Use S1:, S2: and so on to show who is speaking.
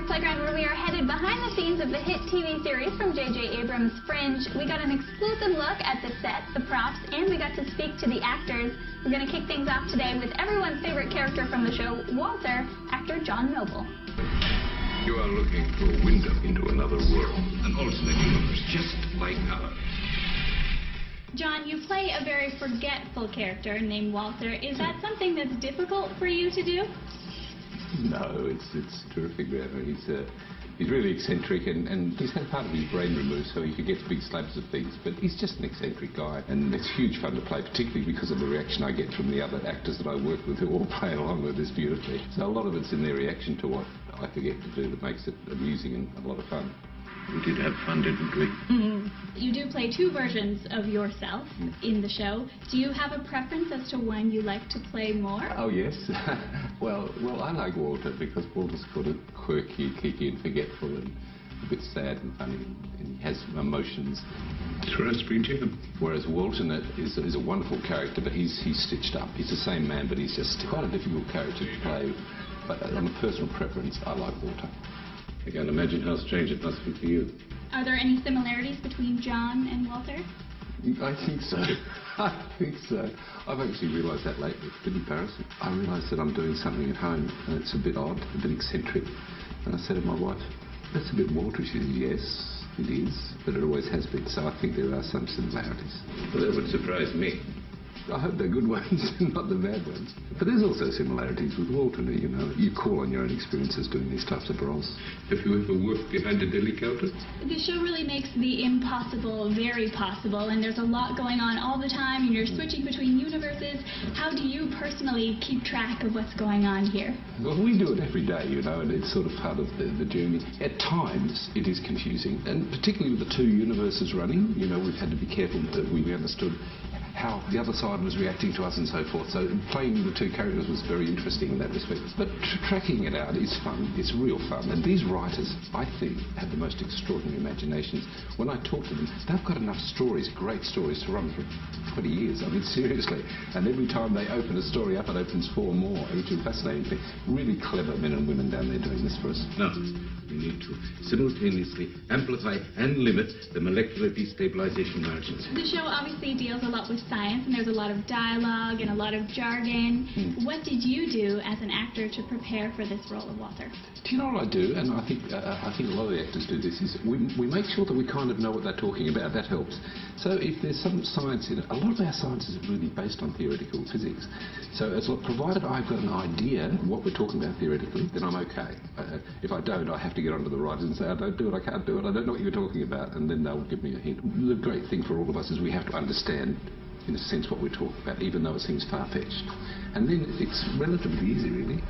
S1: Showbiz Playground, where we are headed behind the scenes of the hit TV series from J.J. Abrams' Fringe. We got an exclusive look at the set, the props, and we got to speak to the actors. We're going to kick things off today with everyone's favorite character from the show, Walter, actor John Noble.
S2: You are looking for a window into another world, an alternate universe just like ours.
S1: John, you play a very forgetful character named Walter. Is that something that's difficult for you to do?
S3: No, it's terrific. He's really eccentric, and he's had part of his brain removed so he forgets big slabs of things, but he's just an eccentric guy, and it's huge fun to play, particularly because of the reaction I get from the other actors that I work with who all play along with this beautifully. So a lot of it's in their reaction to what I forget to do that makes it amusing and a lot of fun.
S2: We did have fun, didn't we?
S1: Mm-hmm. You do play two versions of yourself in the show. Do you have a preference as to one you like to play more?
S3: Oh, yes. well, I like Walter because Walter's kind of quirky, kicky and forgetful and a bit sad and funny, and he has emotions.
S2: It's for us, Spring Chicken.
S3: Whereas Walter is a wonderful character, but he's stitched up. He's the same man, but he's just quite a difficult character to play. But on a personal preference, I like Walter.
S2: I can't imagine how strange it must be for you.
S1: Are there any similarities between John and Walter?
S3: I think so. I think so. I've actually realised that lately. It's a bit embarrassing. I realised that I'm doing something at home and it's a bit odd, a bit eccentric. And I said to my wife, that's a bit Walter. She said, yes, it is, but it always has been. So I think there are some similarities.
S2: Well, that would surprise me.
S3: I hope they're good ones, not the bad ones. But there's also similarities with Walter, you know. You call on your own experiences doing these types of roles.
S2: Have you ever worked behind a deli counter?
S1: The show really makes the impossible very possible, and there's a lot going on all the time, and you're switching between universes. How do you personally keep track of what's going on here?
S3: Well, we do it every day, you know, and it's sort of part of the journey. At times, it is confusing, and particularly with the two universes running, you know, we've had to be careful that we understood how the other side was reacting to us and so forth. So playing the two characters was very interesting in that respect. But tracking it out is fun. It's real fun. And these writers, I think, have the most extraordinary imaginations. When I talk to them, they've got enough stories, great stories, to run for 20 years. I mean, seriously. And every time they open a story up, it opens 4 more, which is fascinating. Really clever men and women down there doing this for us.
S2: Now, we need to simultaneously amplify and limit the molecular destabilization margins.
S1: The show obviously deals a lot with science, and there's a lot of dialogue and a lot of jargon. What did you do as an actor to prepare for this role of Walter?
S3: Do you know what I do? And I think a lot of the actors do this, is we make sure that we kind of know what they're talking about. That helps. So if there's some science in it, a lot of our science is really based on theoretical physics. So provided I've got an idea what we're talking about theoretically, then I'm okay. If I don't, I have to get onto the writers and say, I don't do it, I can't do it, I don't know what you're talking about, and then they'll give me a hint. The great thing for all of us is we have to understand, in a sense, what we're talking about, even though it seems far-fetched. And then it's relatively easy, really.